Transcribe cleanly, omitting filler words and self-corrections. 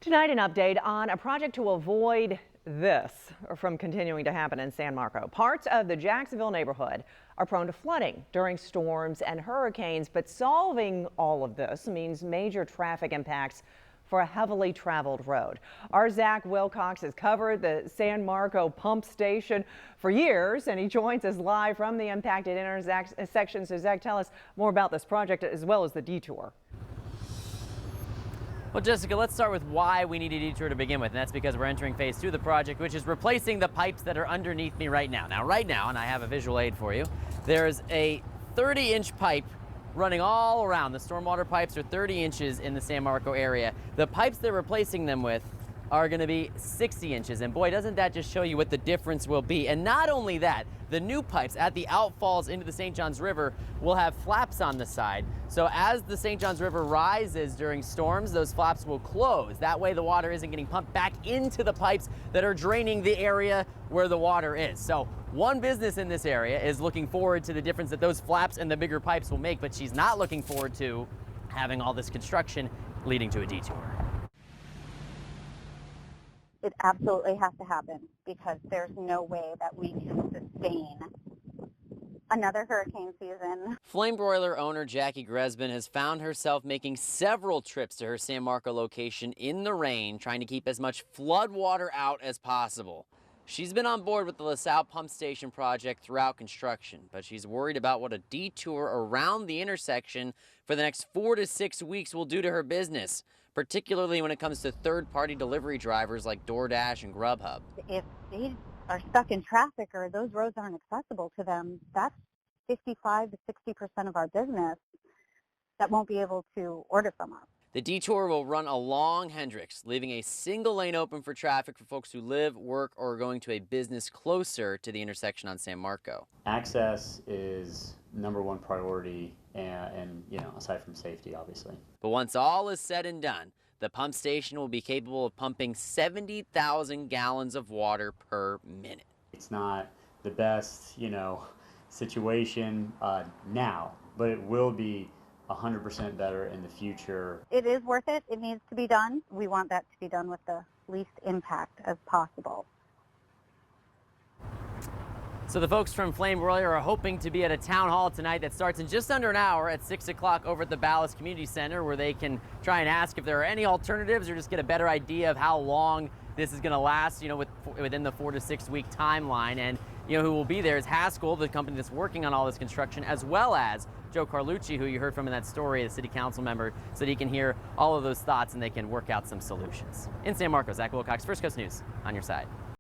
Tonight, an update on a project to avoid this from continuing to happen in San Marco. Parts of the Jacksonville neighborhood are prone to flooding during storms and hurricanes, but solving all of this means major traffic impacts for a heavily traveled road. Our Zach Wilcox has covered the San Marco pump station for years, and he joins us live from the impacted intersection. So Zach, tell us more about this project as well as the detour. Well, Jessica, let's start with why we need a detour to begin with, and that's because we're entering phase 2 of the project, which is replacing the pipes that are underneath me right now. Now, and I have a visual aid for you, there's a 30-inch pipe running all around. The stormwater pipes are 30 inches in the San Marco area. The pipes they're replacing them with are going to be 60 inches, and boy, doesn't that just show you what the difference will be. And not only that, the new pipes at the outfalls into the St. Johns River will have flaps on the side. So as the St. Johns River rises during storms, those flaps will close. That way the water isn't getting pumped back into the pipes that are draining the area where the water is. So one business in this area is looking forward to the difference that those flaps and the bigger pipes will make, but she's not looking forward to having all this construction leading to a detour. It absolutely has to happen because there's no way that we can sustain another hurricane season. Flame broiler owner Jackie Gresbin has found herself making several trips to her San Marco location in the rain, trying to keep as much flood water out as possible. She's been on board with the LaSalle pump station project throughout construction, but she's worried about what a detour around the intersection for the next 4 to 6 weeks will do to her business, particularly when it comes to third-party delivery drivers like DoorDash and Grubhub. If they are stuck in traffic or those roads aren't accessible to them, that's 55 to 60% of our business that won't be able to order from us. The detour will run along Hendricks, leaving a single lane open for traffic for folks who live, work, or are going to a business closer to the intersection on San Marco. Access is #1 priority, and aside from safety, obviously. But once all is said and done, the pump station will be capable of pumping 70,000 gallons of water per minute. It's not the best, situation now, but it will be 100% better in the future. It is worth it. It needs to be done. We want that to be done with the least impact as possible. So the folks from Flame Broiler are hoping to be at a town hall tonight that starts in just under an hour at 6 o'clock over at the Ballas Community Center, where they can try and ask if there are any alternatives or just get a better idea of how long this is going to last, within the 4 to 6 week timeline. And, who will be there is Haskell, the company that's working on all this construction, as well as Joe Carlucci, who you heard from in that story, the city council member, so that he can hear all of those thoughts and they can work out some solutions. In San Marcos, Zach Wilcox, First Coast News, on your side.